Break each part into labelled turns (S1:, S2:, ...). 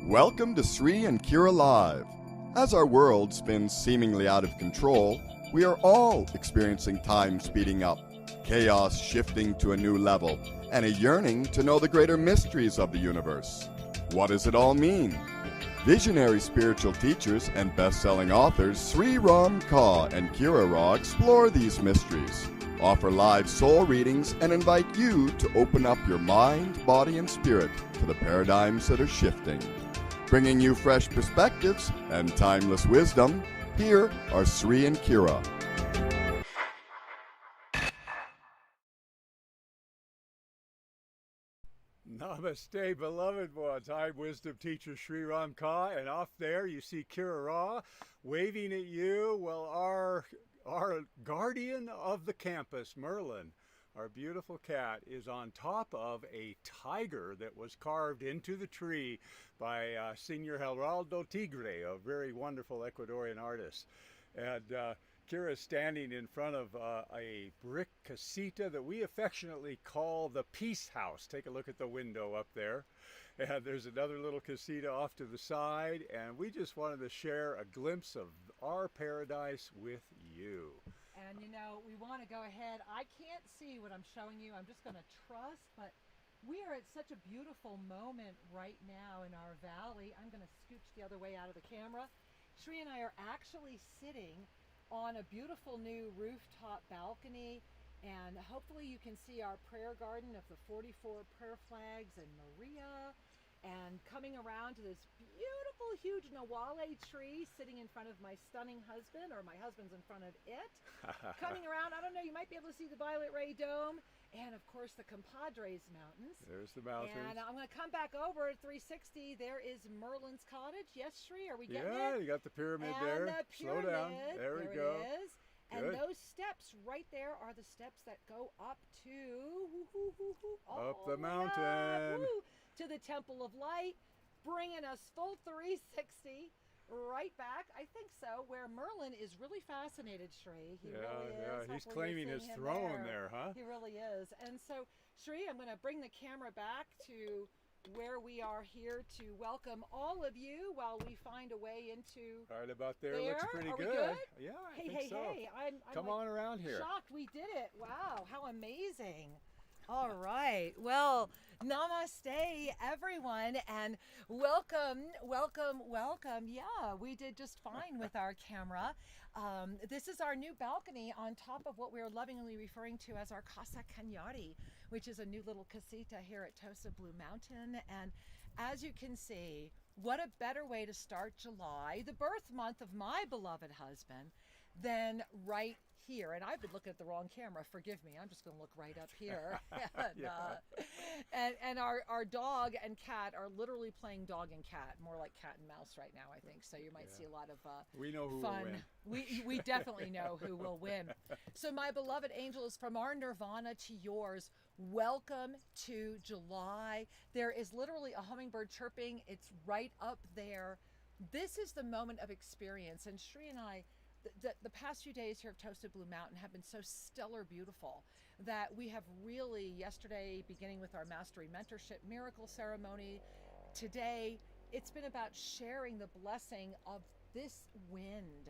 S1: Welcome to Sri and Kira Live. As our world spins seemingly out of control, we are all experiencing time speeding up, chaos shifting to a new level, and a yearning to know the greater mysteries of the universe. What does it all mean? Visionary spiritual teachers and best-selling authors Sri Ram Kaur and Kira Ra explore these mysteries, offer live soul readings, and invite you to open up your mind, body, and spirit to the paradigms that are shifting. Bringing you fresh perspectives and timeless wisdom, here are Sri and Kira.
S2: Namaste, beloved ones. I'm wisdom teacher Sri Ram Kaur, and off there you see Kira Ra waving at you. Well, our guardian of the campus, Merlin, our beautiful cat, is on top of a tiger that was carved into the tree by Señor Geraldo Tigre, a very wonderful Ecuadorian artist. And Kira is standing in front of a brick casita that we affectionately call the Peace House. Take a look at the window up there. And there's another little casita off to the side. And we just wanted to share a glimpse of our paradise with you.
S3: And you know, we want to go ahead. I can't see what I'm showing you. I'm just going to trust, but we are at such a beautiful moment right now in our valley. I'm going to scooch the other way out of the camera. Sri and I are actually sitting on a beautiful new rooftop balcony, and hopefully you can see our prayer garden of the 44 prayer flags and Maria, and coming around to this beautiful huge nawale tree sitting in front of my stunning husband, or my husband's in front of it. Coming around, I don't know, you might be able to see the Violet Ray Dome, and of course the Compadres Mountains.
S2: There's the mountains.
S3: And I'm going to come back over at 360. There is Merlin's cottage. Yes, Sri, are we getting it?
S2: Yeah, you got the pyramid
S3: and
S2: there.
S3: The pyramid.
S2: Slow down. There we go.
S3: It is. And those steps right there are the steps that go up to
S2: up the mountain.
S3: To the Temple of Light, bringing us full 360 right back, I think so, where Merlin is really fascinated, Sri. He really is.
S2: Yeah, he's claiming his throne there, huh?
S3: He really is. And so, Sri, I'm going to bring the camera back to where we are here to welcome all of you while we find a way into
S2: right about there. Looks pretty
S3: are
S2: good.
S3: We good?
S2: Yeah, I
S3: hey,
S2: think so.
S3: Hey, I'm
S2: Come on around here.
S3: Shocked we did it. Wow, how amazing. All right. Well, namaste, everyone, and welcome. Yeah, we did just fine with our camera. This is our new balcony on top of what we're lovingly referring to as our Casa Cañari, which is a new little casita here at Tosa Blue Mountain. And as you can see, what a better way to start July, the birth month of my beloved husband, than right here. And I've been looking at the wrong camera. Forgive me. I'm just going to look right up here. And our dog and cat are literally playing dog and cat, more like cat and mouse right now, I think. So you might see a lot of
S2: we know who
S3: fun.
S2: Will win.
S3: We definitely know who will win. So my beloved angels, from our nirvana to yours, welcome to July. There is literally a hummingbird chirping. It's right up there. This is the moment of experience. And Sri and I, the past few days here at Toasted Blue Mountain have been so stellar beautiful that we have really, yesterday beginning with our Mastery Mentorship Miracle Ceremony, today it's been about sharing the blessing of this wind,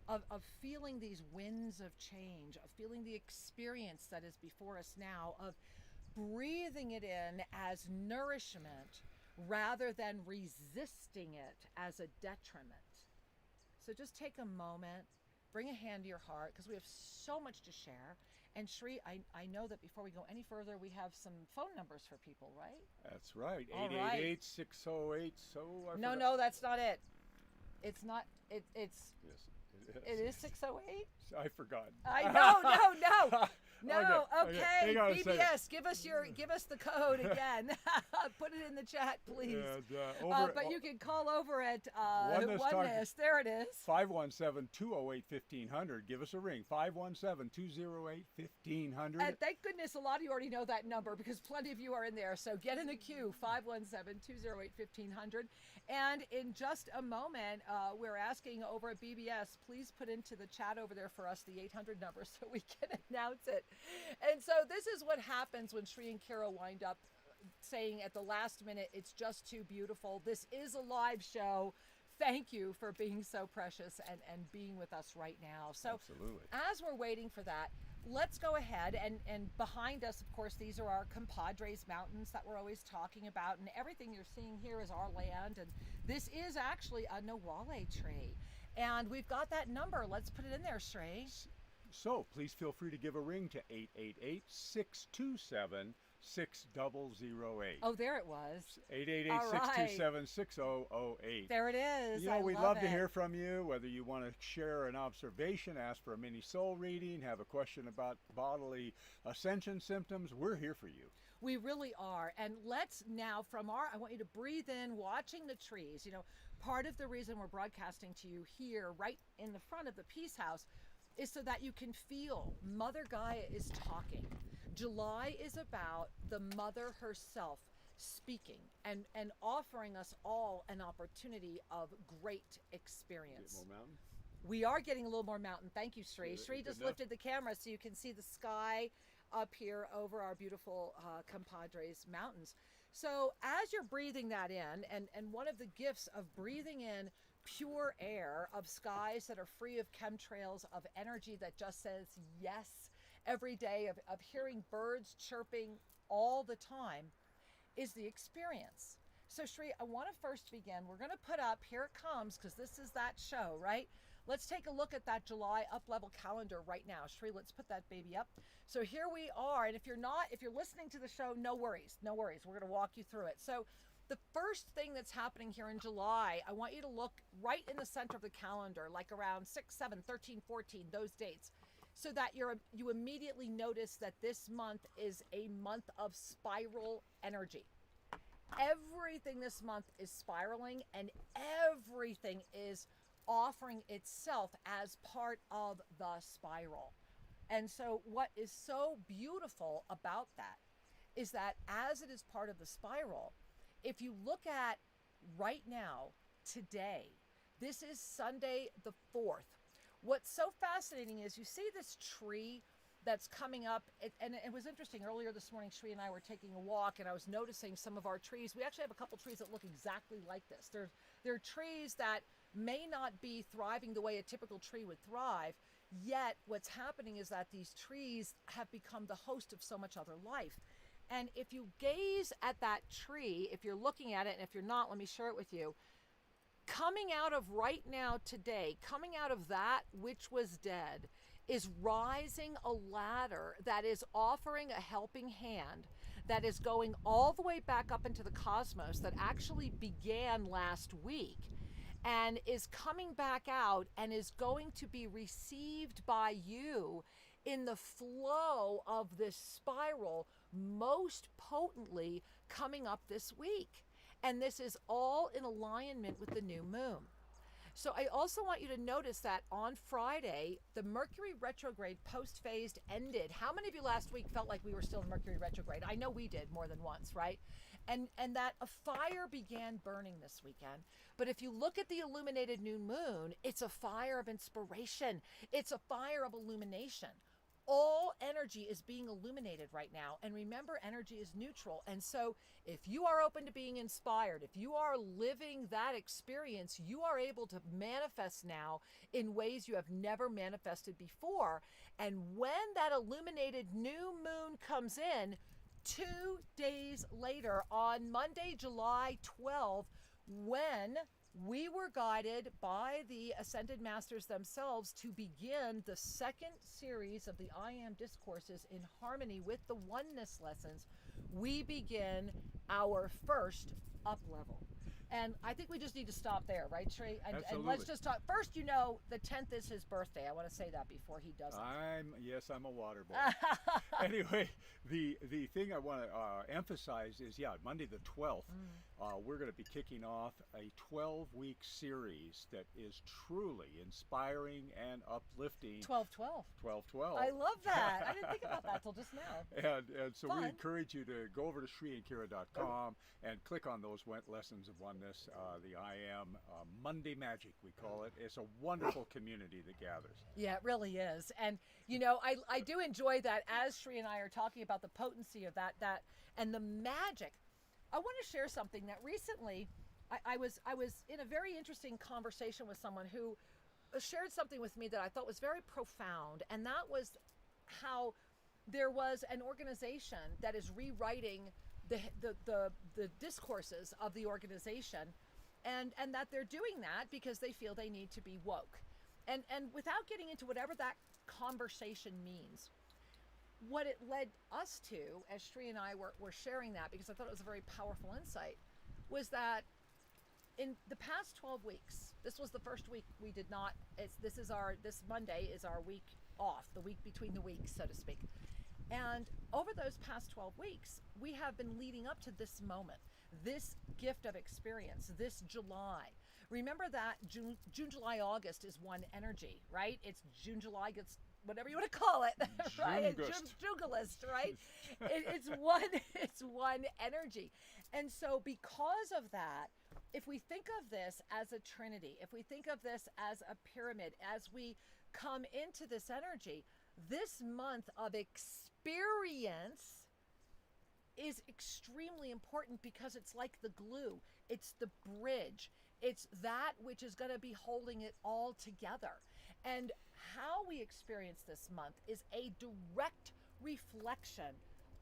S3: of feeling these winds of change, of feeling the experience that is before us now, of breathing it in as nourishment rather than resisting it as a detriment. So just take a moment, bring a hand to your heart, because we have so much to share. And Sri, I know that before we go any further, we have some phone numbers for people, right?
S2: That's right.
S3: All
S2: 888-608.
S3: No, that's not it. It's not. It's.
S2: Yes,
S3: it is 608.
S2: I forgot.
S3: No.
S2: No.
S3: Okay. BBS, give us the code again. Put it in the chat, please. And, but you can call over at Oneness. There it is.
S2: 517-208-1500. Give us a ring. 517-208-1500.
S3: And thank goodness a lot of you already know that number, because plenty of you are in there. So get in the queue. 517-208-1500. And in just a moment, we're asking over at BBS, please put into the chat over there for us the 800 number so we can announce it. And so this is what happens when Sri and Kira wind up saying at the last minute, it's just too beautiful. This is a live show. Thank you for being so precious and being with us right now. So
S2: Absolutely.
S3: as we're waiting for that, let's go ahead and behind us, of course, these are our compadres mountains that we're always talking about, and everything you're seeing here is our land, and this is actually a Nawale tree. And we've got that number. Let's put it in there, Shrey.
S2: So please feel free to give a ring to 888-627-6008.
S3: Oh, there it was.
S2: 888-627-6008.
S3: There it is.
S2: You know, we'd
S3: love
S2: love to
S3: it.
S2: hear from you, whether you want to share an observation, ask for a mini soul reading, have a question about bodily ascension symptoms. We're here for you.
S3: We really are. And let's now I want you to breathe in, watching the trees. You know, part of the reason we're broadcasting to you here, right in the front of the Peace House, is so that you can feel Mother Gaia is talking. July is about the mother herself speaking and offering us all an opportunity of great experience.
S2: Get more mountain?
S3: We are getting a little more mountain. Thank you, Shrey.
S2: Good
S3: Shrey just
S2: enough?
S3: lifted the camera so you can see the sky up here over our beautiful compadres mountains. So as you're breathing that in, and one of the gifts of breathing in pure air, of skies that are free of chemtrails, of energy that just says yes every day, of hearing birds chirping all the time, is the experience. So Shrey, I want to first begin. We're going to put up, here it comes, because this is that show, right? Let's take a look at that July up-level calendar right now. Shrey, let's put that baby up. So here we are, and if you're listening to the show, no worries. We're going to walk you through it. So the first thing that's happening here in July, I want you to look right in the center of the calendar, like around 6, 7, 13, 14, those dates, so that you immediately notice that this month is a month of spiral energy. Everything this month is spiraling, and everything is offering itself as part of the spiral. And so what is so beautiful about that is that as it is part of the spiral, if you look at right now, today, this is Sunday the 4th. What's so fascinating is you see this tree that's coming up, and it was interesting. Earlier this morning, Shrey and I were taking a walk, and I was noticing some of our trees. We actually have a couple trees that look exactly like this. They're trees that may not be thriving the way a typical tree would thrive, yet what's happening is that these trees have become the host of so much other life. And if you gaze at that tree, if you're looking at it, and if you're not, let me share it with you. Coming out of right now today, coming out of that which was dead, is rising a ladder that is offering a helping hand, that is going all the way back up into the cosmos, that actually began last week, and is coming back out and is going to be received by you in the flow of this spiral, most potently coming up this week. And this is all in alignment with the new moon. So I also want you to notice that on Friday, the Mercury retrograde post-phased ended. How many of you last week felt like we were still in Mercury retrograde? I know we did more than once, right? And that a fire began burning this weekend. But if you look at the illuminated new moon, it's a fire of inspiration. It's a fire of illumination. All energy is being illuminated right now. And remember, energy is neutral. And so if you are open to being inspired, if you are living that experience, you are able to manifest now in ways you have never manifested before. And when that illuminated new moon comes in, 2 days later, on Monday, July 12th, when we were guided by the Ascended Masters themselves to begin the second series of the I Am discourses in harmony with the oneness lessons, we begin our first up level. And I think we just need to stop there, right, Shrey? And let's just talk. First, you know, the 10th is his birthday. I want to say that before he does it.
S2: I'm a water boy. Anyway, the thing I want to emphasize is, Monday the 12th, we're going to be kicking off a 12-week series that is truly inspiring and uplifting.
S3: 12-12.
S2: 12-12.
S3: I love that. I didn't think about that till just now.
S2: And so we encourage you to go over to ShreyandKira.com and click on those lessons of oneness, the I Am Monday Magic, we call it. It's a wonderful community that gathers.
S3: Yeah, it really is. And, you know, I do enjoy that as Shrey and I are talking about the potency of that and the magic. I want to share something that recently I was in a very interesting conversation with someone who shared something with me that I thought was very profound, and that was how there was an organization that is rewriting the discourses of the organization, and that they're doing that because they feel they need to be woke. And without getting into whatever that conversation means, what it led us to, as Sri and I were sharing that, because I thought it was a very powerful insight, was that in the past 12 weeks, this was the first week we did not, this Monday is our week off, the week between the weeks, so to speak. And over those past 12 weeks, we have been leading up to this moment, this gift of experience, this July. Remember that June, July, August is one energy, right? It's June, July gets whatever you want to call it, right? Jugalist, right? It's one energy. And so because of that, if we think of this as a trinity, if we think of this as a pyramid, as we come into this energy, this month of experience is extremely important because it's like the glue, it's the bridge, it's that which is going to be holding it all together. And how we experience this month is a direct reflection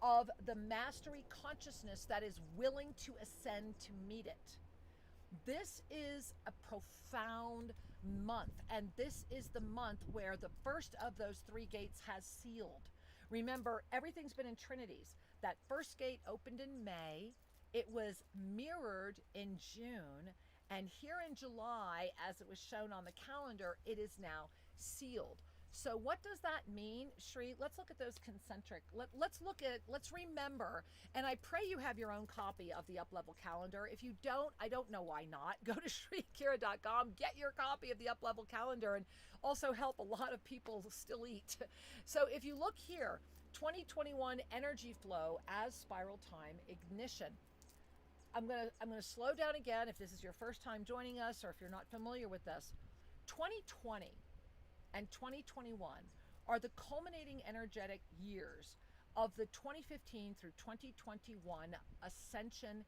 S3: of the mastery consciousness that is willing to ascend to meet it. This is a profound month, and this is the month where the first of those three gates has sealed. Remember, everything's been in trinities. That first gate opened in May, it was mirrored in June, and here in July, as it was shown on the calendar, it is now sealed. So what does that mean, Shri? Let's look at those concentric. Let's remember, and I pray you have your own copy of the Up-Level calendar. If you don't, I don't know why not. Go to shrikira.com, get your copy of the Up-Level calendar, and also help a lot of people still eat. So if you look here, 2021 energy flow as spiral time ignition. I'm gonna slow down again if this is your first time joining us or if you're not familiar with this. 2020 and 2021 are the culminating energetic years of the 2015 through 2021 ascension.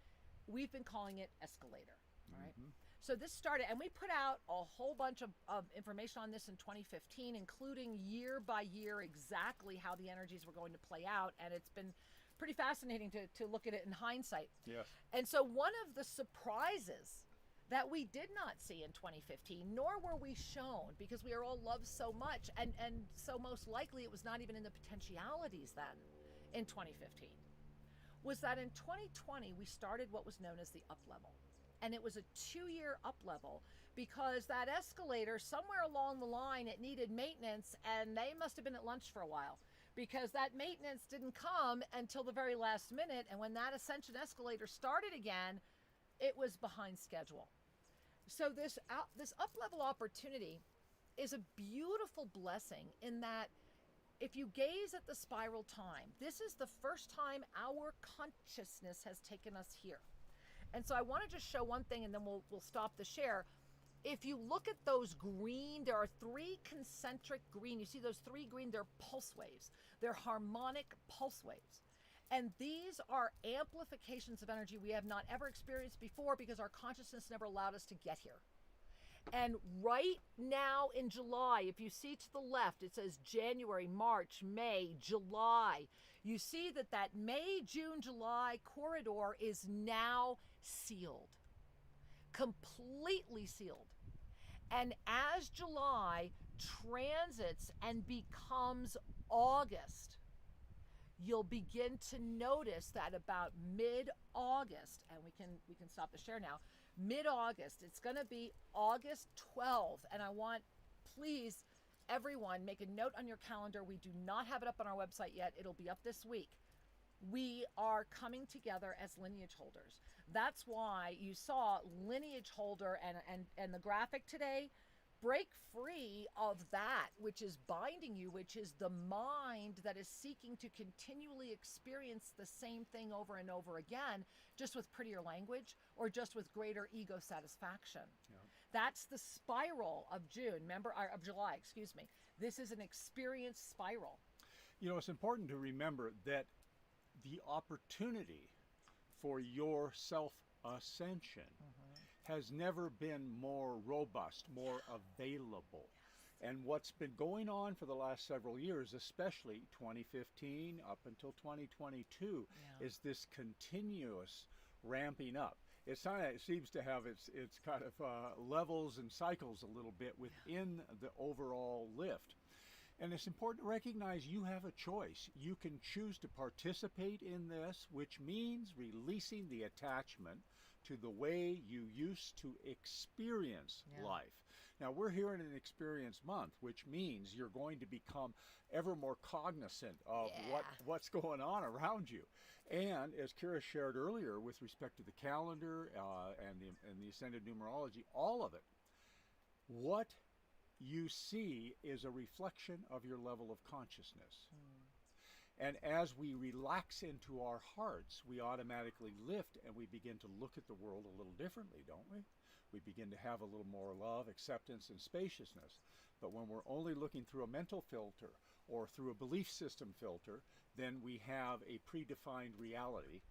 S3: We've been calling it escalator, all right? So this started, and we put out a whole bunch of information on this in 2015, including year by year exactly how the energies were going to play out, and it's been pretty fascinating to look at it in hindsight.
S2: Yes.
S3: And so one of the surprises that we did not see in 2015, nor were we shown, because we are all loved so much, and so most likely it was not even in the potentialities then in 2015, was that in 2020 we started what was known as the up level. And it was a 2-year up level because that escalator, somewhere along the line, it needed maintenance, and they must have been at lunch for a while because that maintenance didn't come until the very last minute. And when that ascension escalator started again, it was behind schedule. So this up-level opportunity is a beautiful blessing in that if you gaze at the spiral time, this is the first time our consciousness has taken us here. And so I want to just show one thing and then we'll stop the share. If you look at those green, there are 3 concentric green. You see those 3 green, they're pulse waves. They're harmonic pulse waves. And these are amplifications of energy we have not ever experienced before because our consciousness never allowed us to get here. And right now in July, if you see to the left, it says January, March, May, July. You see that May, June, July corridor is now sealed, completely sealed. And as July transits and becomes August, you'll begin to notice that about mid-August, and we can stop the share now, mid-August, it's going to be August 12th, and I want, please, everyone, make a note on your calendar. We do not have it up on our website yet. It'll be up this week. We are coming together as lineage holders. That's why you saw lineage holder and the graphic today. Break free of that which is binding you, which is the mind that is seeking to continually experience the same thing over and over again, just with prettier language or just with greater ego satisfaction. Yeah. That's the spiral of June, of July, excuse me. This is an experience spiral.
S2: You know, it's important to remember that the opportunity for your self-ascension has never been more robust, more available. And what's been going on for the last several years, especially 2015 up until 2022, is this continuous ramping up. It seems to have its kind of levels and cycles a little bit within the overall lift. And it's important to recognize you have a choice. You can choose to participate in this, which means releasing the attachment to the way you used to experience life. Now, we're here in an experience month, which means you're going to become ever more cognizant of what's going on around you. And as Kira shared earlier with respect to the calendar and the Ascended Numerology, all of it, what you see is a reflection of your level of consciousness. And as we relax into our hearts, we automatically lift and we begin to look at the world a little differently, don't we? We begin to have a little more love, acceptance, and spaciousness. But when we're only looking through a mental filter or through a belief system filter, then we have a predefined reality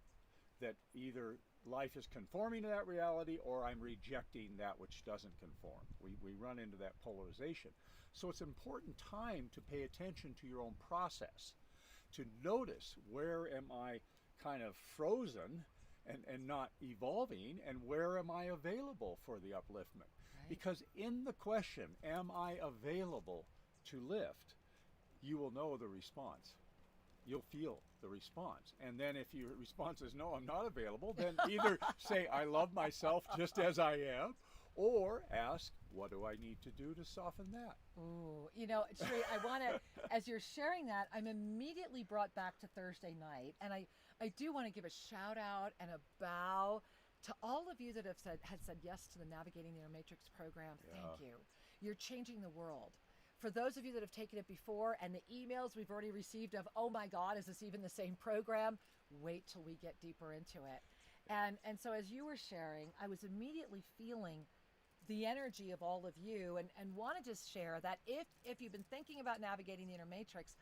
S2: that either life is conforming to that reality or I'm rejecting that which doesn't conform. We run into that polarization. So it's an important time to pay attention to your own process, to notice where am I kind of frozen and not evolving, and where am I available for the upliftment? Because in the question, am I available to lift, you will know the response. You'll feel the response. And then if your response is no, I'm not available, then either say I love myself just as I am, or ask, what do I need to do to soften that?
S3: Ooh, you know, Sri, I want to, as you're sharing that, I'm immediately brought back to Thursday night. And I do want to give a shout out and a bow to all of you that had said yes to the Navigating the Inner Matrix program. Thank you. You're changing the world. For those of you that have taken it before and the emails we've already received of, oh my God, is this even the same program? Wait till we get deeper into it. And so as you were sharing, I was immediately feeling the energy of all of you, and want to just share that if you've been thinking about navigating the inner matrix,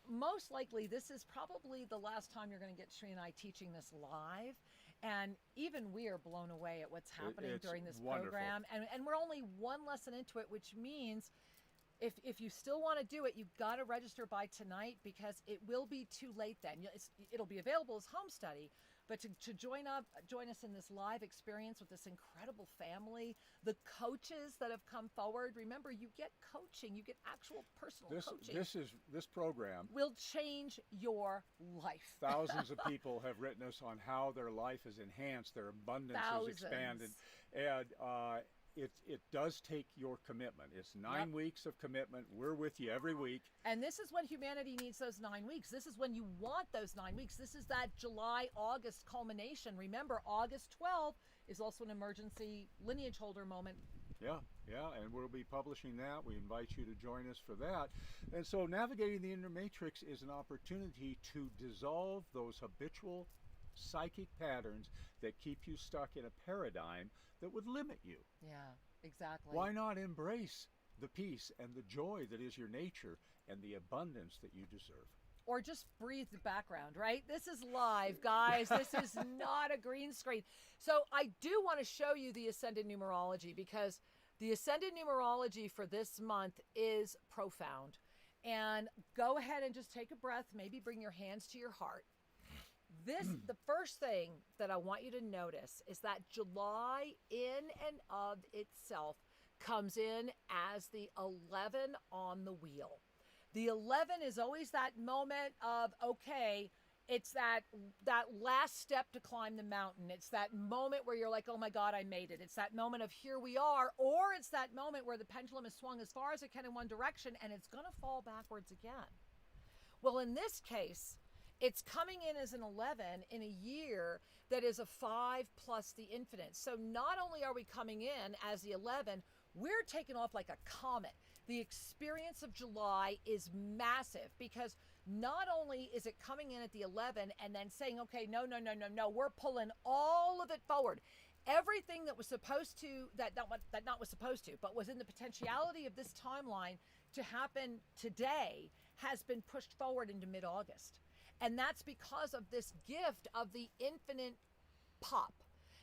S3: most likely this is probably the last time you're going to get Sri and I teaching this live. And even we are blown away at what's happening during this program. And we're only one lesson into it, which means if you still want to do it, you've got to register by tonight, because it will be too late then. It'll be available as Homestudy, but to join us in this live experience with this incredible family, the coaches that have come forward. Remember, you get coaching, you get actual personal coaching.
S2: This program
S3: will change your life.
S2: Thousands of people have written us on how their life is enhanced, their abundance is expanded, and it does take your commitment. It's 9 weeks of commitment. We're with you every week.
S3: And this is when humanity needs those 9 weeks. This is when you want those 9 weeks. This is that July-August culmination. Remember, August 12th is also an emergency lineage holder moment.
S2: Yeah, and we'll be publishing that. We invite you to join us for that. And so Navigating the Inner Matrix is an opportunity to dissolve those habitual psychic patterns that keep you stuck in a paradigm that would limit you.
S3: Yeah, exactly.
S2: Why not embrace the peace and the joy that is your nature and the abundance that you deserve?
S3: Or just breathe the background, right? This is live, guys. This is not a green screen. So I do want to show you the Ascended Numerology, because the Ascended Numerology for this month is profound. And go ahead and just take a breath, maybe bring your hands to your heart. The first thing that I want you to notice is that July in and of itself comes in as the 11 on the wheel. The 11 is always that moment of, okay, it's that last step to climb the mountain. It's that moment where you're like, oh my God, I made it. It's that moment of here we are, or it's that moment where the pendulum is swung as far as it can in one direction and it's going to fall backwards again. Well, in this case, it's coming in as an 11 in a year that is a 5 plus the infinite. So not only are we coming in as the 11, we're taking off like a comet. The experience of July is massive, because not only is it coming in at the 11 and then saying, okay, no, we're pulling all of it forward. Everything that was supposed to, not was supposed to, but was in the potentiality of this timeline to happen today has been pushed forward into mid-August. And that's because of this gift of the infinite pop.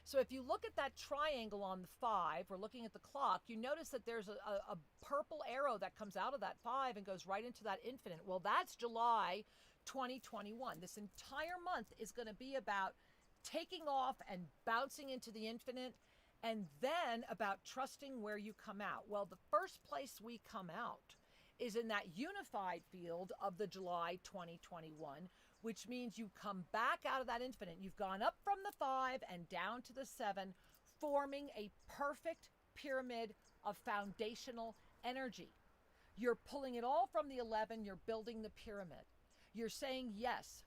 S3: So if you look at that triangle on the 5, we're looking at the clock, you notice that there's a purple arrow that comes out of that 5 and goes right into that infinite. Well, that's July 2021. This entire month is going to be about taking off and bouncing into the infinite, and then about trusting where you come out. Well, the first place we come out is in that unified field of the July 2021, which means you come back out of that infinite. You've gone up from the 5 and down to the 7, forming a perfect pyramid of foundational energy. You're pulling it all from the 11, you're building the pyramid. You're saying yes.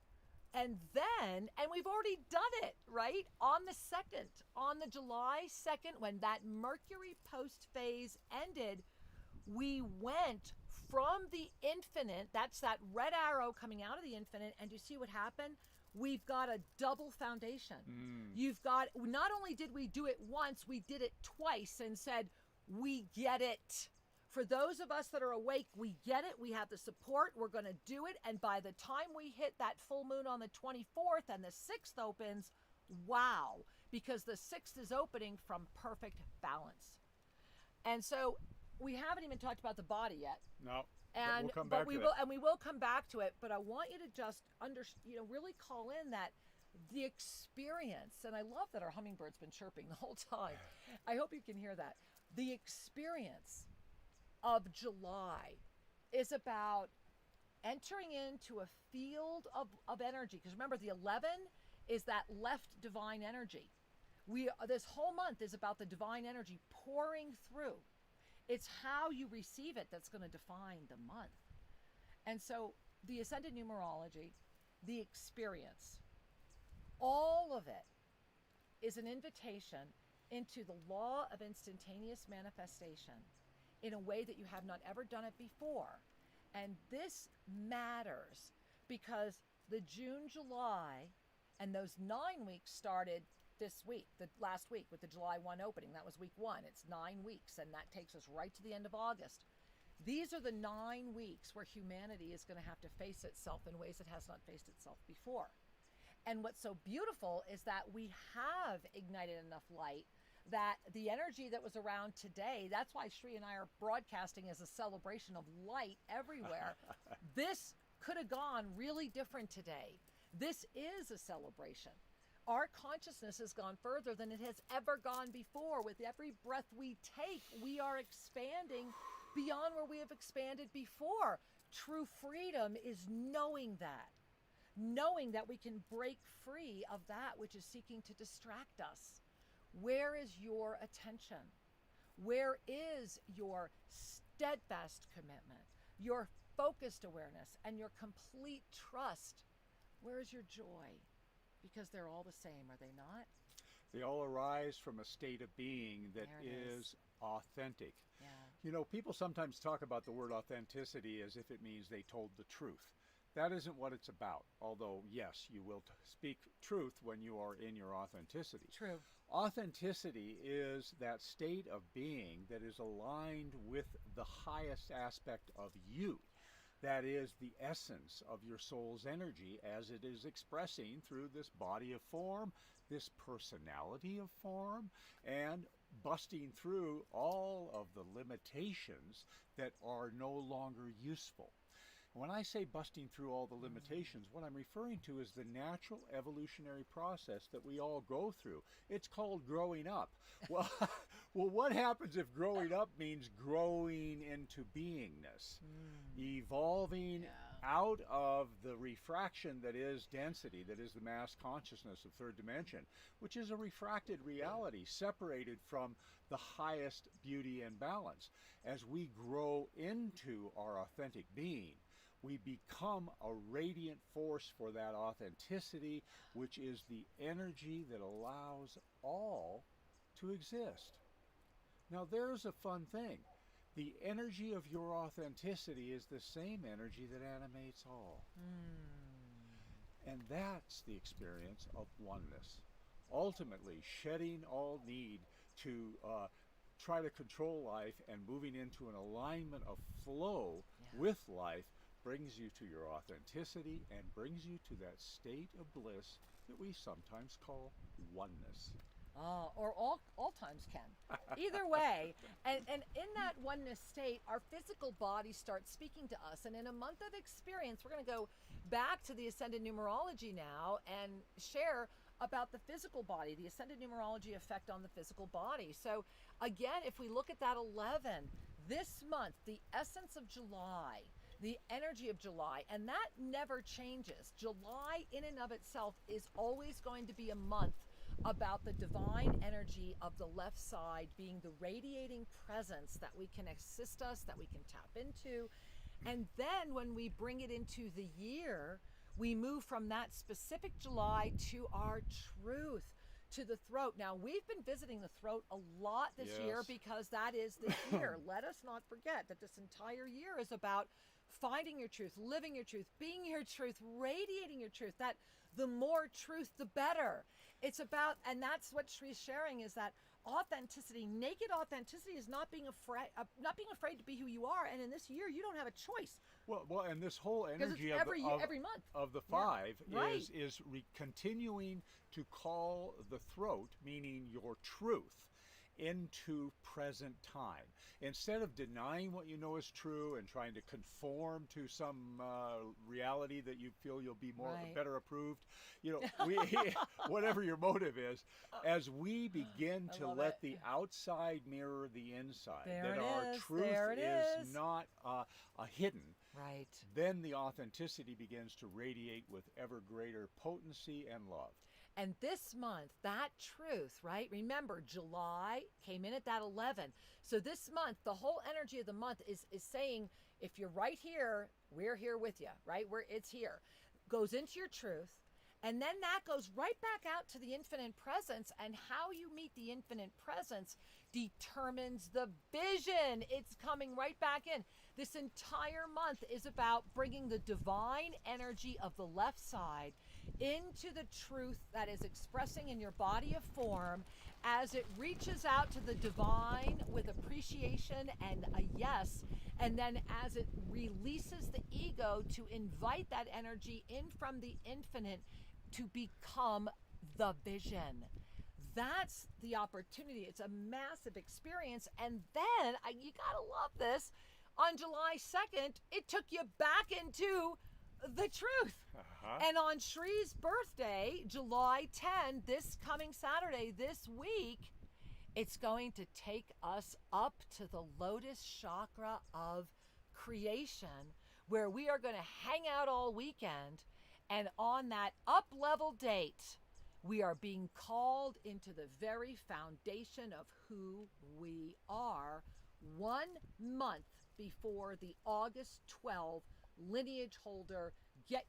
S3: And then, and we've already done it, right? On the 2nd, on the July 2nd, when that Mercury post phase ended, we went from the infinite, that's that red arrow coming out of the infinite, and you see what happened? We've got a double foundation. You've got, not only did we do it once, we did it twice and said, we get it. For those of us that are awake, we get it. We have the support. We're going to do it. And by the time we hit that full moon on the 24th and the 6th opens, wow, because the 6th is opening from perfect balance. And so we haven't even talked about the body yet.
S2: No.
S3: And
S2: we'll come back
S3: we
S2: to
S3: will,
S2: it.
S3: and we will come back to it. But I want you to just really call in that the experience. And I love that our hummingbird's been chirping the whole time. I hope you can hear that. The experience of July is about entering into a field of energy. Because remember, the 11 is that left divine energy. This whole month is about the divine energy pouring through. It's how you receive it that's going to define the month. And so the Ascended Numerology, the experience, all of it is an invitation into the law of instantaneous manifestation in a way that you have not ever done it before. And this matters because the June, July, and those 9 weeks started this week, the last week with the July 1 opening. That was week 1. It's 9 weeks, and that takes us right to the end of August. These are the 9 weeks where humanity is going to have to face itself in ways it has not faced itself before. And what's so beautiful is that we have ignited enough light that the energy that was around today, that's why Shri and I are broadcasting as a celebration of light everywhere. This could have gone really different today. This is a celebration. Our consciousness has gone further than it has ever gone before. With every breath we take, we are expanding beyond where we have expanded before. True freedom is knowing that we can break free of that which is seeking to distract us. Where is your attention? Where is your steadfast commitment, your focused awareness, and your complete trust? Where is your joy? Because they're all the same, are they not?
S2: They all arise from a state of being that is authentic.
S3: Yeah.
S2: You know, people sometimes talk about the word authenticity as if it means they told the truth. That isn't what it's about. Although, yes, you will speak truth when you are in your authenticity.
S3: True.
S2: Authenticity is that state of being that is aligned with the highest aspect of you. That is the essence of your soul's energy as it is expressing through this body of form, this personality of form, and busting through all of the limitations that are no longer useful. When I say busting through all the limitations, what I'm referring to is the natural evolutionary process that we all go through. It's called growing up. Well, what happens if growing up means growing into beingness, evolving out of the refraction that is density, that is the mass consciousness of third dimension, which is a refracted reality separated from the highest beauty and balance. As we grow into our authentic being, we become a radiant force for that authenticity, which is the energy that allows all to exist. Now, there's a fun thing. The energy of your authenticity is the same energy that animates all. And that's the experience of oneness. Ultimately, shedding all need to try to control life and moving into an alignment of flow with life brings you to your authenticity and brings you to that state of bliss that we sometimes call oneness.
S3: Or all times can. Either way, and in that oneness state, our physical body starts speaking to us. And in a month of experience, we're going to go back to the Ascended Numerology now and share about the physical body, the Ascended Numerology effect on the physical body. So again, if we look at that 11, this month, the essence of July, the energy of July, and that never changes. July in and of itself is always going to be a month about the divine energy of the left side being the radiating presence that we can assist us, that we can tap into. And then when we bring it into the year, we move from that specific July to our truth, to the throat. Now, we've been visiting the throat a lot this year because that is the year. Let us not forget that this entire year is about finding your truth, living your truth, being your truth, radiating your truth. That the more truth, the better. It's about, and that's what Shree's sharing, is that authenticity. Naked authenticity is not being afraid to be who you are. And in this year, you don't have a choice.
S2: Well, and this whole energy
S3: it's every month
S2: of the five
S3: right.
S2: is continuing to call the throat, meaning your truth, into present time. Instead of denying what you know is true and trying to conform to some reality that you feel you'll be better approved, we whatever your motive is, as we begin to let the outside mirror the inside, that our truth is not hidden,
S3: right?
S2: Then the authenticity begins to radiate with ever greater potency and love.
S3: And this month, that truth, right? Remember, July came in at that 11. So this month, the whole energy of the month is saying, if you're right here, we're here with you, right? It's here. Goes into your truth. And then that goes right back out to the infinite presence. And how you meet the infinite presence determines the vision. It's coming right back in. This entire month is about bringing the divine energy of the left side into the truth that is expressing in your body of form as it reaches out to the divine with appreciation and a yes, and then as it releases the ego to invite that energy in from the infinite to become the vision. That's the opportunity. It's a massive experience. And then, you gotta love this, on July 2nd, it took you back into the truth. And on Shree's birthday, July 10, this coming Saturday, this week, it's going to take us up to the lotus chakra of creation, where we are going to hang out all weekend. And on that up-level date, we are being called into the very foundation of who we are 1 month before the August 12 lineage holder. Get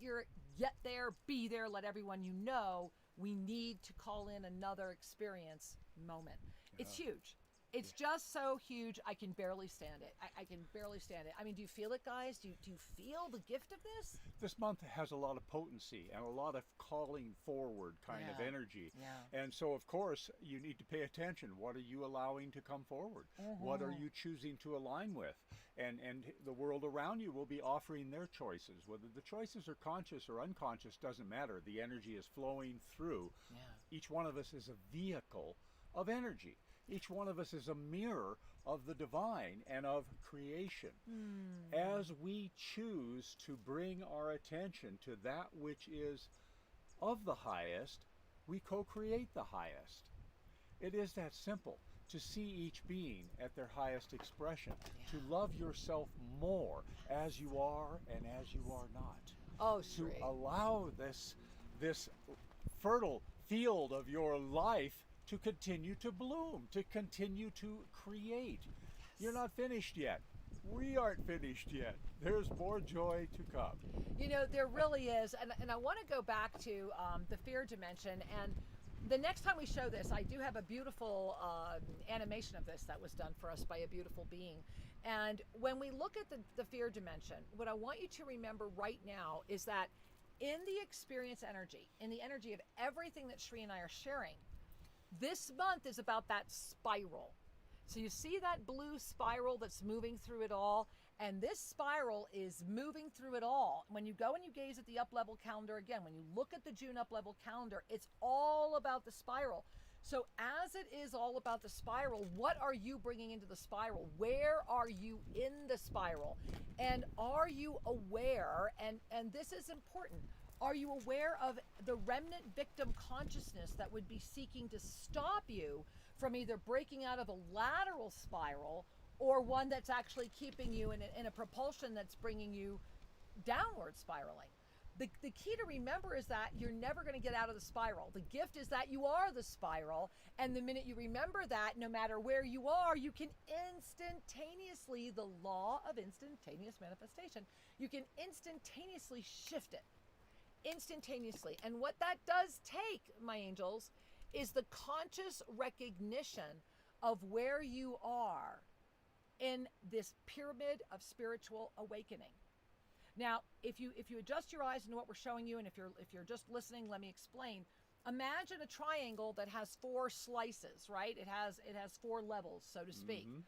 S3: there, be there, let everyone you know we need to call in another experience moment. It's huge. It's just so huge, I can barely stand it. I can barely stand it. I mean, do you feel it, guys? Do you feel the gift of this?
S2: This month has a lot of potency and a lot of calling forward kind of energy.
S3: Yeah.
S2: And so, of course, you need to pay attention. What are you allowing to come forward? What are you choosing to align with? And the world around you will be offering their choices. Whether the choices are conscious or unconscious doesn't matter. The energy is flowing through.
S3: Yeah.
S2: Each one of us is a vehicle of energy. Each one of us is a mirror of the divine and of creation. As we choose to bring our attention to that which is of the highest, we co-create the highest. It is that simple. To see each being at their highest expression, to love yourself more as you are and as you are not. To allow this fertile field of your life to continue to bloom, to continue to create. You're not finished yet. We aren't finished yet. There's more joy to come.
S3: There really is. And I want to go back to the fear dimension. And the next time we show this, I do have a beautiful animation of this that was done for us by a beautiful being. And when we look at the fear dimension, what I want you to remember right now is that in the experience energy, in the energy of everything that Shree and I are sharing, this month is about that spiral. So you see that blue spiral that's moving through it all, And this spiral is moving through it all. When you go and you gaze at the up-level calendar again, when you look at the June up-level calendar, it's all about the spiral. So as it is all about the spiral, what are you bringing into the spiral? Where are you in the spiral? And are you aware, and this is important, are you aware of the remnant victim consciousness that would be seeking to stop you from either breaking out of a lateral spiral or one that's actually keeping you in a propulsion that's bringing you downward spiraling? The key to remember is that you're never going to get out of the spiral. The gift is that you are the spiral, and the minute you remember that, no matter where you are, you can instantaneously, the law of instantaneous manifestation, you can instantaneously shift it. Instantaneously. And what that does take, my angels, is the conscious recognition of where you are in this pyramid of spiritual awakening. Now, if you adjust your eyes into what we're showing you, and if you're just listening, let me explain. Imagine a triangle that has 4 slices, right? It has 4 levels, so to speak.
S2: Mm-hmm.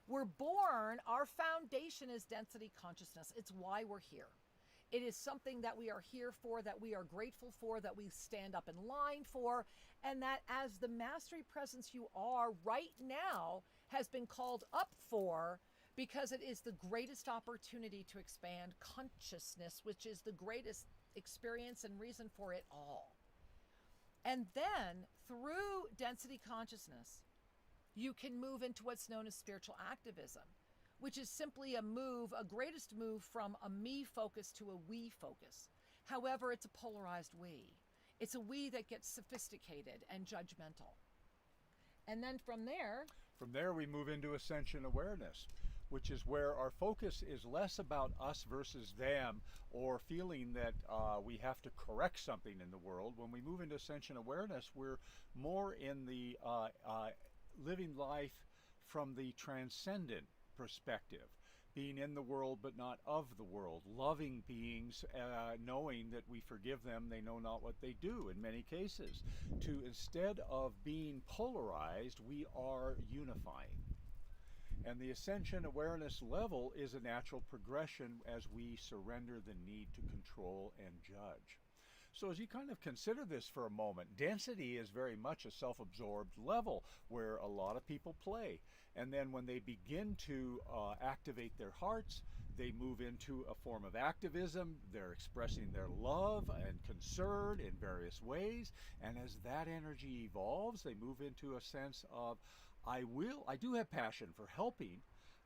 S3: We're born, our foundation is density consciousness. It's why we're here. It is something that we are here for, that we are grateful for, that we stand up in line for, and that as the mastery presence you are right now has been called up for, because it is the greatest opportunity to expand consciousness, which is the greatest experience and reason for it all. And then through density consciousness, you can move into what's known as spiritual activism, which is simply a greatest move from a me focus to a we focus. However, it's a polarized we. It's a we that gets sophisticated and judgmental. And then from there
S2: we move into ascension awareness, which is where our focus is less about us versus them, or feeling that we have to correct something in the world. When we move into ascension awareness, we're more in the living life from the transcendent perspective, being in the world but not of the world, loving beings, knowing that we forgive them, they know not what they do in many cases. To instead of being polarized, we are unifying. And the ascension awareness level is a natural progression as we surrender the need to control and judge. So as you kind of consider this for a moment, density is very much a self-absorbed level where a lot of people play. And then when they begin to activate their hearts, they move into a form of activism. They're expressing their love and concern in various ways. And as that energy evolves, they move into a sense of, I do have passion for helping,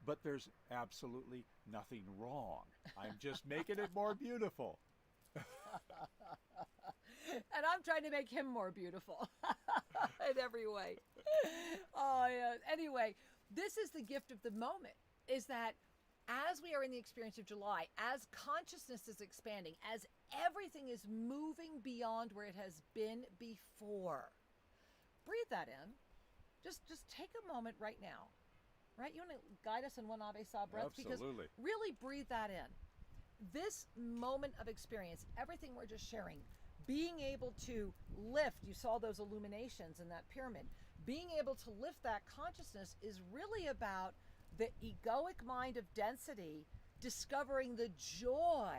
S2: but there's absolutely nothing wrong. I'm just making it more beautiful.
S3: And I'm trying to make him more beautiful in every way. Oh, yeah. Anyway, this is the gift of the moment, is that as we are in the experience of July, as consciousness is expanding, as everything is moving beyond where it has been before, breathe that in. Just take a moment right now, right? You want to guide us in one Ave Sa breath?
S2: Absolutely.
S3: Because really breathe that in. This moment of experience, everything we're just sharing, being able to lift, you saw those illuminations in that pyramid, being able to lift that consciousness is really about the egoic mind of density discovering the joy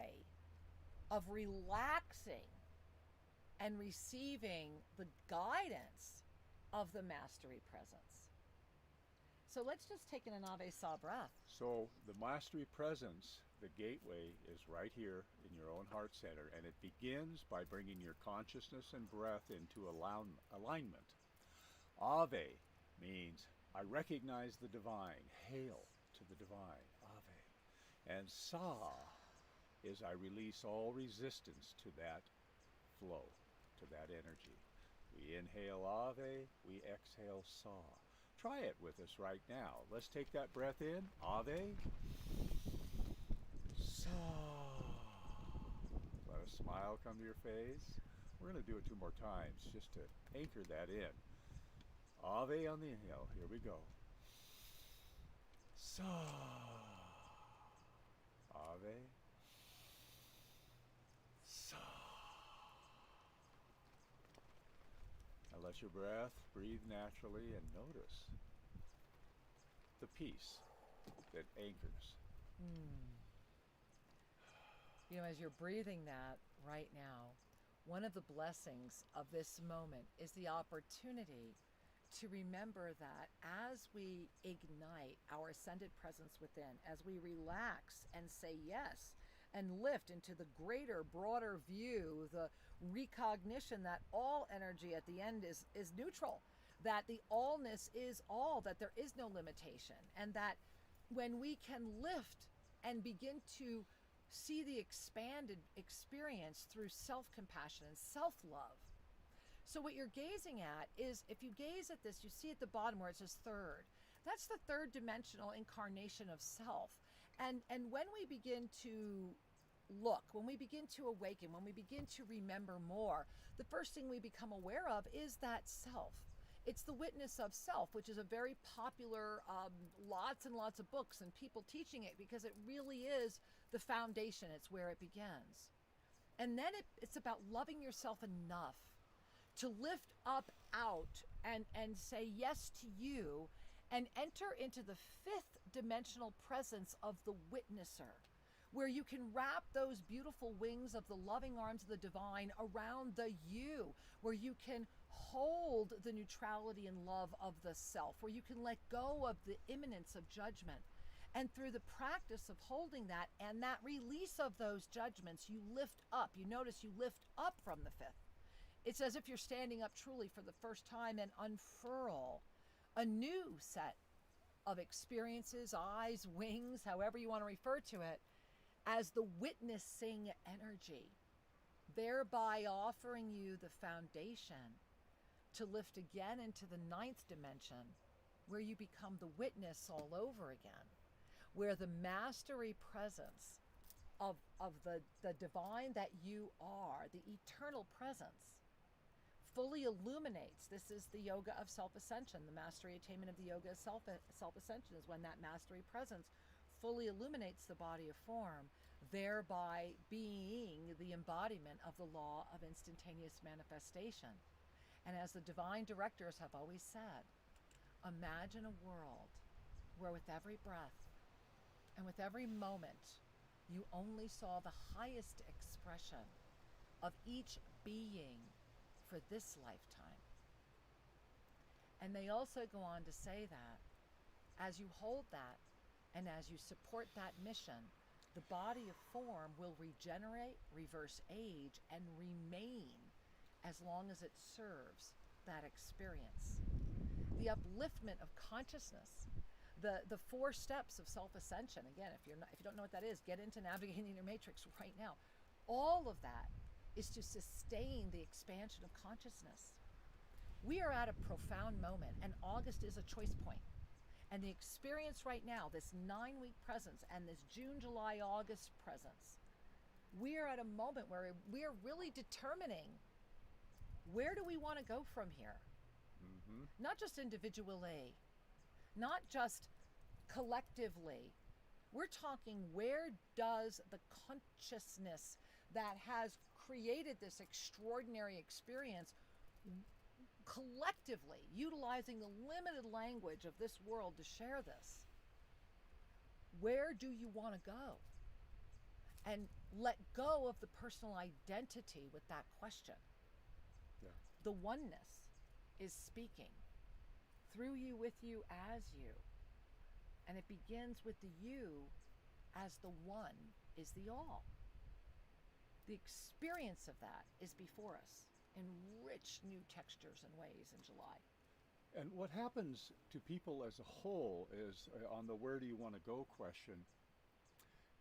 S3: of relaxing and receiving the guidance of the mastery presence. So let's just take in an Ave Sa breath.
S2: So the mastery presence, the gateway, is right here in your own heart center, and it begins by bringing your consciousness and breath into alignment. Ave means I recognize the divine. Hail to the divine. Ave. And Sa is I release all resistance to that flow, to that energy. We inhale Ave, we exhale Sa. Try it with us right now. Let's take that breath in. Ave. Sa. Let a smile come to your face. We're going to do it 2 more times just to anchor that in. Ave on the inhale. Here we go. Sa. Ave. Sa. Now let your breath breathe naturally and notice the peace that anchors
S3: You know, as you're breathing that right now, one of the blessings of this moment is the opportunity to remember that as we ignite our ascended presence within, as we relax and say yes and lift into the greater, broader view, the recognition that all energy at the end is neutral, that the allness is all, that there is no limitation, and that when we can lift and begin to see the expanded experience through self-compassion and self-love. So what you're gazing at is, if you gaze at this, you see at the bottom where it says third. That's the third dimensional incarnation of self. And when we begin to look, when we begin to awaken, when we begin to remember more, the first thing we become aware of is that self. It's the witness of self, which is a very popular, lots and lots of books and people teaching it, because it really is the foundation. It's where it begins. And then it's about loving yourself enough to lift up out and say yes to you and enter into the fifth dimensional presence of the witnesser, where you can wrap those beautiful wings of the loving arms of the divine around the you, where you can hold the neutrality and love of the self, where you can let go of the imminence of judgment. And through the practice of holding that and that release of those judgments, you lift up. You notice you lift up from the fifth. It's as if you're standing up truly for the first time and unfurl a new set of experiences, eyes, wings, however you want to refer to it, as the witnessing energy, thereby offering you the foundation to lift again into the ninth dimension, where you become the witness all over again, where the mastery presence of the divine that you are, the eternal presence, fully illuminates. This is the yoga of self-ascension. The mastery attainment of the yoga of self-ascension is when that mastery presence fully illuminates the body of form, thereby being the embodiment of the law of instantaneous manifestation. And as the divine directors have always said, imagine a world where with every breath and with every moment, you only saw the highest expression of each being for this lifetime. And they also go on to say that as you hold that and as you support that mission, the body of form will regenerate, reverse age, and remain as long as it serves that experience. The upliftment of consciousness, the 4 steps of self-ascension. Again, if you don't know what that is, get into Navigating Your Matrix right now. All of that is to sustain the expansion of consciousness. We are at a profound moment, and August is a choice point. And the experience right now, this 9-week presence and this June, July, August presence, we are at a moment where we are really determining, where do we want to go from here?
S2: Mm-hmm.
S3: Not just individually, not just collectively. We're talking, where does the consciousness that has created this extraordinary experience collectively, utilizing the limited language of this world to share this, where do you want to go? And let go of the personal identity with that question.
S2: Yeah.
S3: The oneness is speaking through you, with you, as you. And it begins with the you as the one is the all. The experience of that is before us in rich new textures and ways in July.
S2: And what happens to people as a whole is, on the where do you want to go question,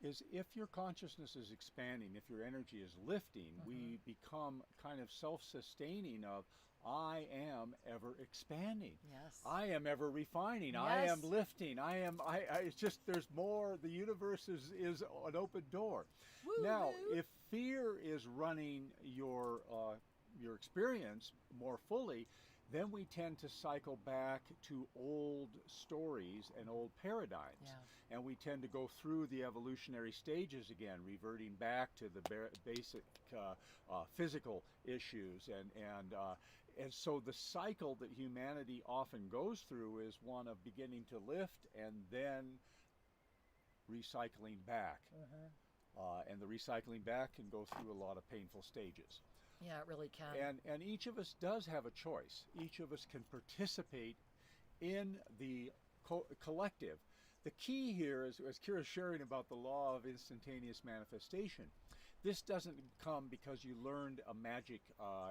S2: is if your consciousness is expanding, if your energy is lifting, we become kind of self-sustaining of, I am ever expanding.
S3: Yes.
S2: I am ever refining. Yes. I am lifting. It's just, there's more. The universe is an open door.
S3: Woo,
S2: now,
S3: woo.
S2: if fear is running your experience more fully, then we tend to cycle back to old stories and old paradigms.
S3: Yeah.
S2: And we tend to go through the evolutionary stages again, reverting back to the basic physical issues. And so the cycle that humanity often goes through is one of beginning to lift and then recycling back. And the recycling back can go through a lot of painful stages.
S3: Yeah, it really can.
S2: And each of us does have a choice. Each of us can participate in the collective. The key here is, as Kira's sharing about the law of instantaneous manifestation, this doesn't come because you learned a magic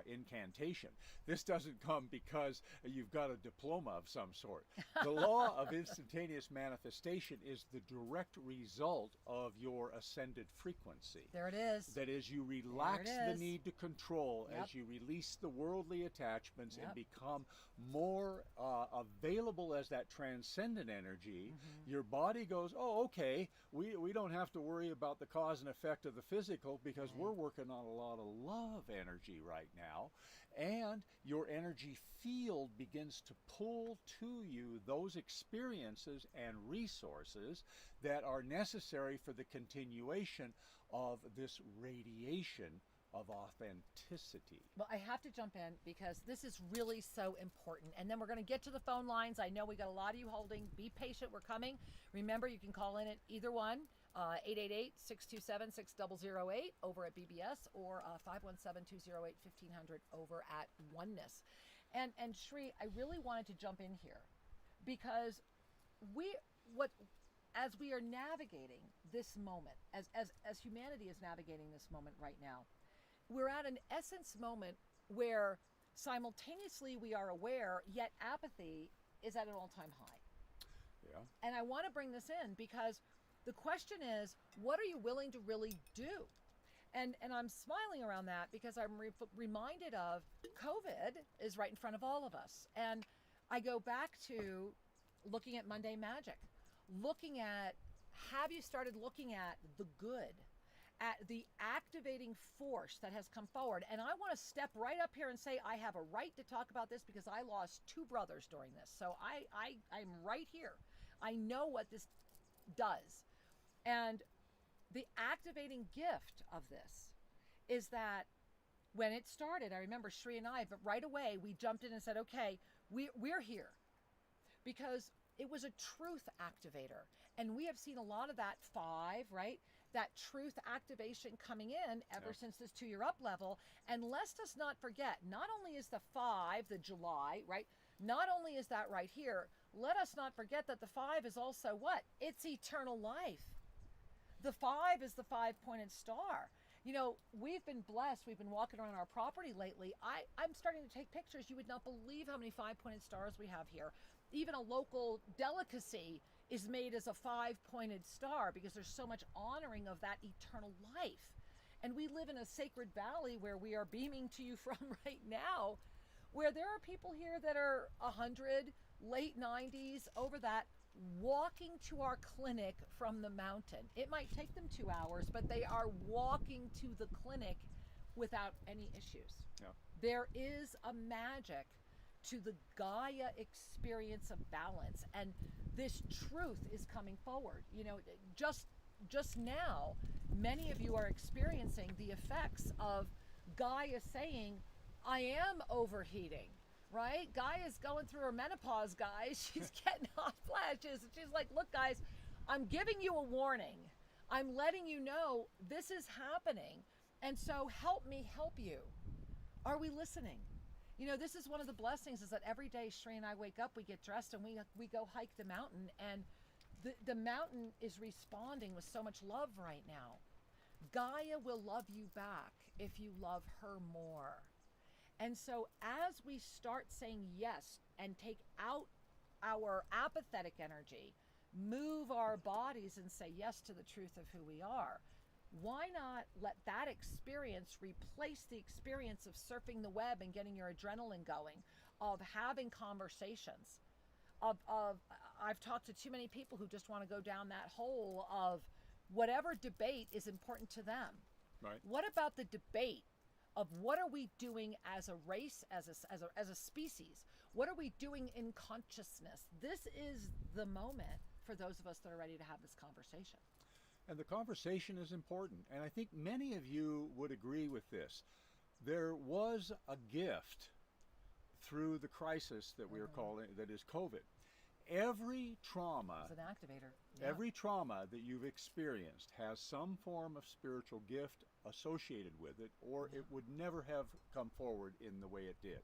S2: incantation. This doesn't come because you've got a diploma of some sort. The law of instantaneous manifestation is the direct result of your ascended frequency.
S3: There it is.
S2: That is, you relax
S3: There it
S2: the
S3: is.
S2: need to control
S3: Yep.
S2: as you release the worldly attachments and
S3: Yep.
S2: become more available as that transcendent energy. Your body goes, oh, okay, we don't have to worry about the cause and effect of the physical because we're working on a lot of love energy right now. And your energy field begins to pull to you those experiences and resources that are necessary for the continuation of this radiation of authenticity.
S3: Well, I have to jump in because this is really so important. And then we're going to get to the phone lines. I know we got a lot of you holding. Be patient. We're coming. Remember, you can call in at either one, 888-627-6008 over at BBS or 517-208-1500 over at Oneness. And Shri, I really wanted to jump in here because as we are navigating this moment, as humanity is navigating this moment right now, we're at an essence moment where simultaneously we are aware, yet apathy is at an all-time high.
S2: Yeah.
S3: And I want to bring this in because the question is, what are you willing to really do? And I'm smiling around that because I'm reminded of COVID is right in front of all of us. And I go back to looking at Monday Magic, looking at, have you started looking at the good, at the activating force that has come forward? And I want to step right up here and say I have a right to talk about this because I lost 2 brothers during this. So I'm right here. I know what this does. And the activating gift of this is that when it started, I remember Shri and I, but right away we jumped in and said, okay, we're here because it was a truth activator. And we have seen a lot of that 5, right? That truth activation coming in ever since this 2-year up level. And let's just not forget, not only is the 5, the July, right? Not only is that right here, let us not forget that the 5 is also what? It's eternal life. The 5 is the 5-pointed star. You know, we've been blessed. We've been walking around our property lately. I'm starting to take pictures. You would not believe how many 5-pointed stars we have here. Even a local delicacy is made as a 5-pointed star because there's so much honoring of that eternal life. And we live in a sacred valley where we are beaming to you from right now, where there are people here that are 100, late 90s, over that, walking to our clinic from the mountain. It might take them 2 hours, but they are walking to the clinic without any issues.
S2: Yeah.
S3: There is a magic to the Gaia experience of balance, and this truth is coming forward. You know, just now, many of you are experiencing the effects of Gaia saying, I am overheating. Right? Gaia's going through her menopause, guys. She's getting hot flashes. And she's like, look, guys, I'm giving you a warning. I'm letting you know this is happening. And so help me help you. Are we listening? You know, this is one of the blessings is that every day Shri and I wake up, we get dressed and we go hike the mountain. And the mountain is responding with so much love right now. Gaia will love you back if you love her more. And so as we start saying yes and take out our apathetic energy, move our bodies and say yes to the truth of who we are, why not let that experience replace the experience of surfing the web and getting your adrenaline going, of having conversations, of I've talked to too many people who just want to go down that hole of whatever debate is important to them.
S2: Right.
S3: What about the debate of what are we doing as a race, as a species? What are we doing in consciousness? This is the moment for those of us that are ready to have this conversation.
S2: And the conversation is important. And I think many of you would agree with this. There was a gift through the crisis that we are calling, that is COVID. Every trauma,
S3: It's an activator. Yeah.
S2: every trauma that you've experienced has some form of spiritual gift associated with it, or it would never have come forward in the way it did.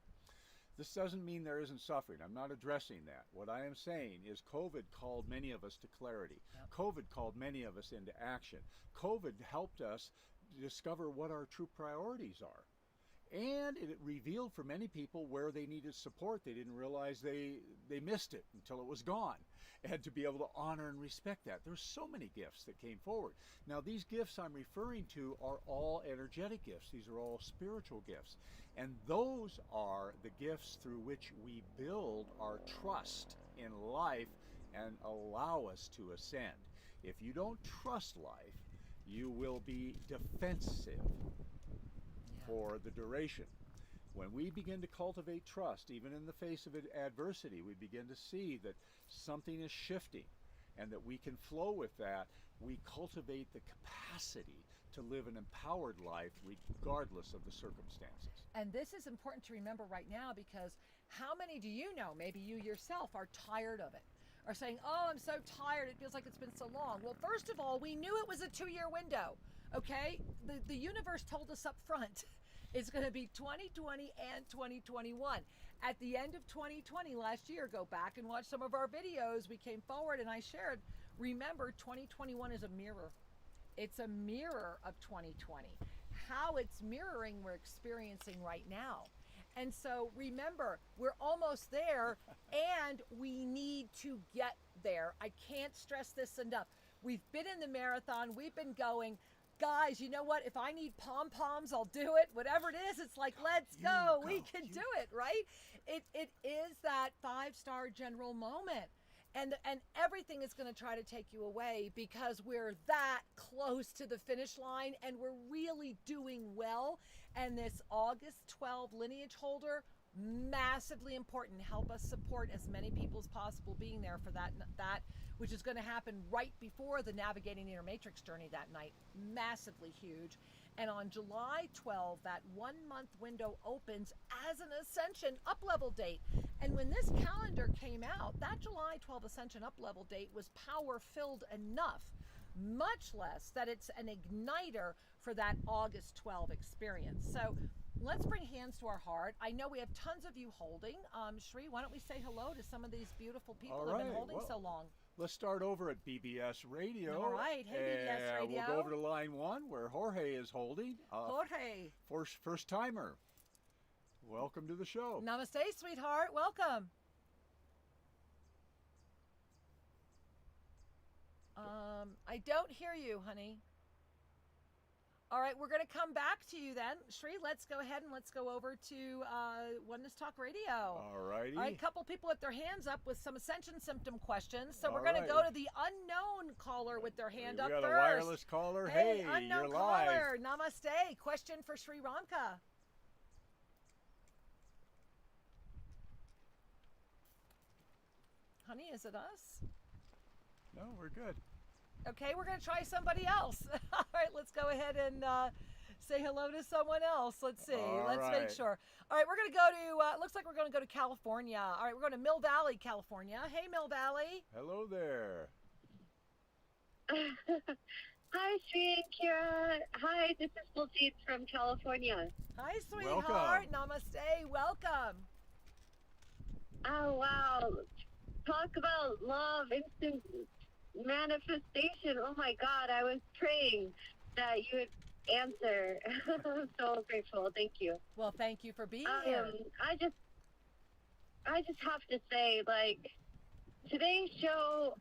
S2: This doesn't mean there isn't suffering. I'm not addressing that. What I am saying is COVID called many of us to clarity.
S3: Yep.
S2: COVID called many of us into action. COVID helped us discover what our true priorities are. And it revealed for many people where they needed support. They didn't realize they missed it until it was gone. And to be able to honor and respect that. There's so many gifts that came forward. Now, these gifts I'm referring to are all energetic gifts. These are all spiritual gifts. And those are the gifts through which we build our trust in life and allow us to ascend. If you don't trust life, you will be defensive for the duration. When we begin to cultivate trust, even in the face of adversity, we begin to see that something is shifting and that we can flow with that. We cultivate the capacity to live an empowered life regardless of the circumstances.
S3: And this is important to remember right now, because how many do you know, maybe you yourself, are tired of it? Are saying, oh, I'm so tired, it feels like it's been so long. Well, first of all, we knew it was a 2-year window, okay? The universe told us up front, it's gonna be 2020 and 2021. At the end of 2020 last year, go back and watch some of our videos, we came forward and I shared, remember 2021 is a mirror. It's a mirror of 2020. How it's mirroring we're experiencing right now. And so remember, we're almost there and we need to get there. I can't stress this enough. We've been in the marathon, we've been going. Guys, you know what? If I need pom-poms, I'll do it. Whatever it is, it's like, let's go. We can do it, right? It is that 5-star general moment. And everything is going to try to take you away because we're that close to the finish line and we're really doing well. And this August 12 lineage holder, massively important. Help us support as many people as possible being there for that which is going to happen right before the Navigating the Inner Matrix journey that night. Massively huge. And on July 12, that 1-month window opens as an Ascension up-level date. And when this calendar came out, that July 12 Ascension up-level date was power-filled enough, much less that it's an igniter for that August 12 experience. So let's bring hands to our heart. I know we have tons of you holding. Shri, why don't we say hello to some of these beautiful people who have been holding so long?
S2: Let's start over at BBS Radio.
S3: All right. Hey, BBS Radio.
S2: We'll go over to line 1 where Jorge is holding.
S3: Jorge.
S2: First timer. Welcome to the show.
S3: Namaste, sweetheart. Welcome. I don't hear you, honey. All right, we're going to come back to you then. Shri, let's go ahead and let's go over to Oneness Talk Radio.
S2: All righty.
S3: All right, a couple people with their hands up with some Ascension symptom questions. So we're going to go to the unknown caller with their hand up first.
S2: We got a wireless caller. Hey,
S3: unknown
S2: you're live.
S3: Caller. Namaste. Question for Shri Ramka. Honey, is it us?
S2: No, we're good.
S3: Okay, we're going to try somebody else. All right, let's go ahead and say hello to someone else. Let's see. Let's make sure. All right, we're going to go to, looks like we're going to go to California. All right, we're going to Mill Valley, California. Hey, Mill Valley.
S2: Hello there.
S4: Hi, Shri and Kira. Hi, this is Fuljeet from California.
S3: Hi, sweetheart. Namaste. Welcome.
S4: Oh, wow. Talk about love, instant manifestation. Oh my God, I was praying that you would answer. I'm so grateful. Thank you.
S3: Well, thank you for being here.
S4: I just have to say, like, today's show,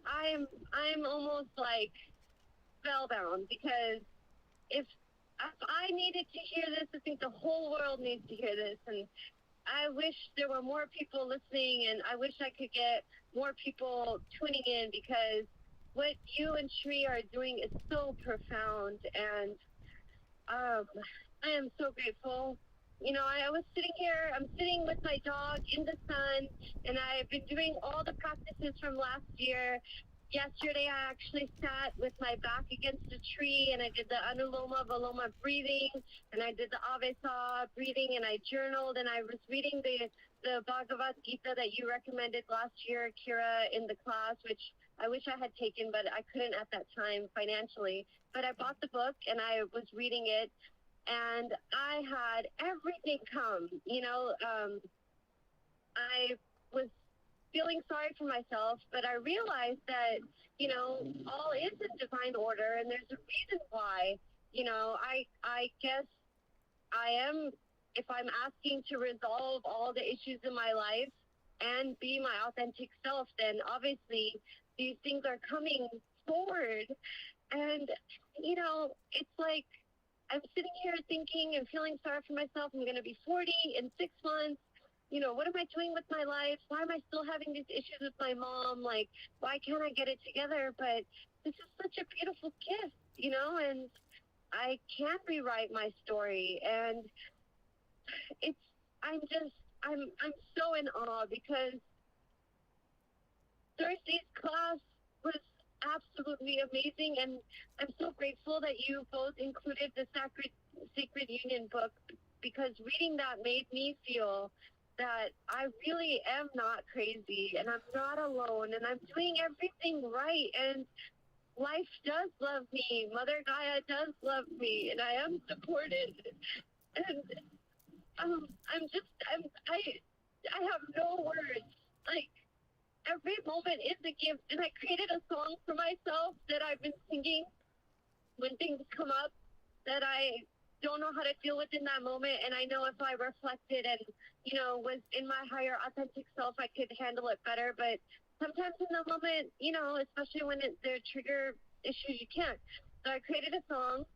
S4: I'm almost like spellbound, because if I needed to hear this, I think the whole world needs to hear this, and I wish there were more people listening, and I wish I could get more people tuning in, because what you and Shri are doing is so profound, and I am so grateful. You know, I was sitting here, I'm sitting with my dog in the sun, and I've been doing all the practices from last year, yesterday I actually sat with my back against a tree and I did the Anuloma Viloma breathing and I did the Avesa breathing and I journaled and I was reading the Bhagavad Gita that you recommended last year, Kira, in the class, which I wish I had taken, but I couldn't at that time financially. But I bought the book and I was reading it and I had everything come, I was feeling sorry for myself, but I realized that, all is in divine order and there's a reason why, I guess I am, if I'm asking to resolve all the issues in my life and be my authentic self, then obviously these things are coming forward. And, it's like I'm sitting here thinking and feeling sorry for myself. I'm going to be 40 in 6 months. What am I doing with my life? Why am I still having these issues with my mom? Like, why can't I get it together? But this is such a beautiful gift, and I can rewrite my story. And I'm so in awe because Thursday's class was absolutely amazing. And I'm so grateful that you both included the Sacred Union book because reading that made me feel that I really am not crazy and I'm not alone and I'm doing everything right and life does love me. Mother Gaia does love me and I am supported. And I have no words. Like every moment is a gift and I created a song for myself that I've been singing when things come up that I don't know how to deal with in that moment. And I know if I reflected and, was in my higher authentic self, I could handle it better. But sometimes in the moment, especially when they're trigger issues, you can't. So I created a song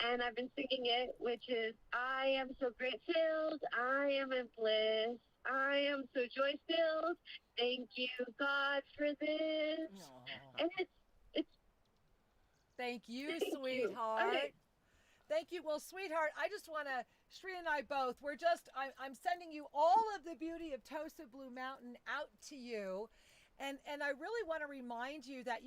S4: and I've been singing it, which is, I am so grace-filled, I am in bliss, I am so joy-filled, thank you, God, for this.
S3: Aww.
S4: And it's
S3: Thank you,
S4: thank
S3: sweetheart.
S4: You. Okay.
S3: Thank you. Well, sweetheart, I just want to, Shri and I both, I'm sending you all of the beauty of Tosa Blue Mountain out to you. And I really want to remind you that,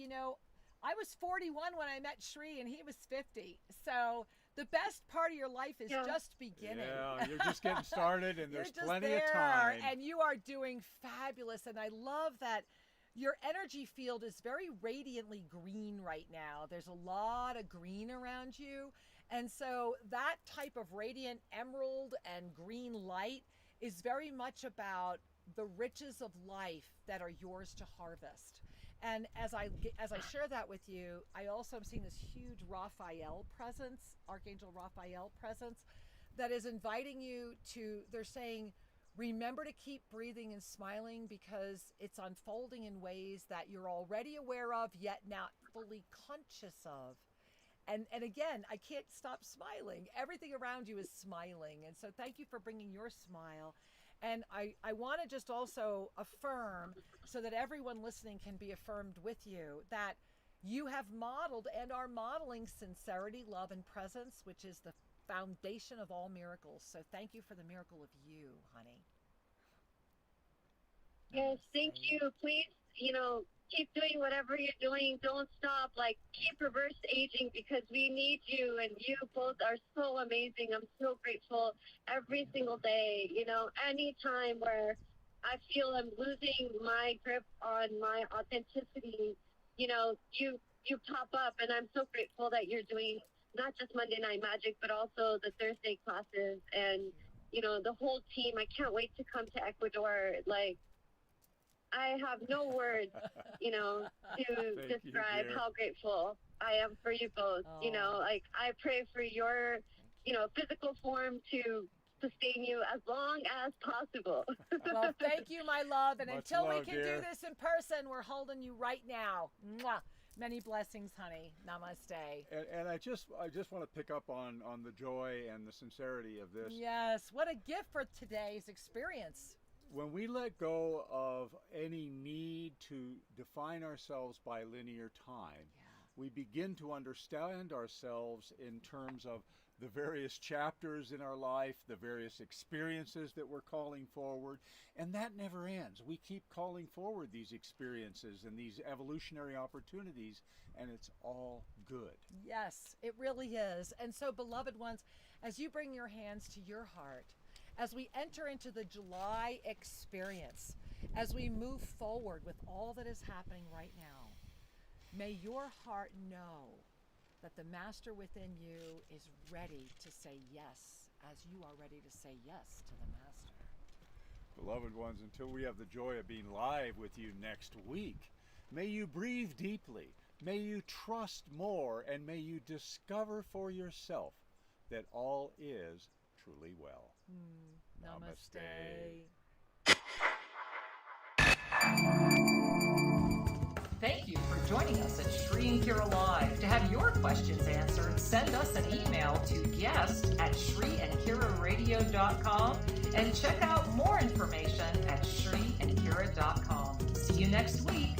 S3: I was 41 when I met Shri and he was 50. So the best part of your life is just beginning.
S2: Yeah, you're just getting started and there's plenty
S3: there,
S2: of time.
S3: And you are doing fabulous. And I love that your energy field is very radiantly green right now. There's a lot of green around you. And so that type of radiant emerald and green light is very much about the riches of life that are yours to harvest. And as I share that with you, I also am seeing this huge Raphael presence, Archangel Raphael presence, that is inviting you to, they're saying, remember to keep breathing and smiling because it's unfolding in ways that you're already aware of, yet not fully conscious of. And again, I can't stop smiling. Everything around you is smiling. And so thank you for bringing your smile. And I want to just also affirm, so that everyone listening can be affirmed with you, that you have modeled and are modeling sincerity, love, and presence, which is the foundation of all miracles. So thank you for the miracle of you, honey.
S4: Yes, thank you. Please, keep doing whatever you're doing. Don't stop. Like, keep reverse aging because we need you, and you both are so amazing. I'm so grateful every single day. Any time where I feel I'm losing my grip on my authenticity, you pop up, and I'm so grateful that you're doing not just Monday Night Magic, but also the Thursday classes and, the whole team. I can't wait to come to Ecuador. Like, I have no words, to describe how grateful I am for you both. I pray for your, physical form to sustain you as long as possible.
S3: Well, thank you, my love. And
S2: Much
S3: until we
S2: love,
S3: can
S2: dear.
S3: do this in person, we're holding you right now. Mwah. Many blessings, honey. Namaste.
S2: And I just want to pick up on the joy and the sincerity of this.
S3: Yes, what a gift for today's experience.
S2: When we let go of any need to define ourselves by linear time, we begin to understand ourselves in terms of the various chapters in our life, the various experiences that we're calling forward, and that never ends. We keep calling forward these experiences and these evolutionary opportunities, and it's all good.
S3: Yes, it really is. And so, beloved ones, as you bring your hands to your heart, as we enter into the July experience, as we move forward with all that is happening right now, may your heart know that the Master within you is ready to say yes, as you are ready to say yes to the Master.
S2: Beloved ones, until we have the joy of being live with you next week, may you breathe deeply, may you trust more, and may you discover for yourself that all is truly well.
S3: Namaste.
S5: Thank you for joining us at Shri and Kira Live. To have your questions answered, send us an email to guest@shriandkiraradio.com and check out more information at shriandkira.com. See you next week.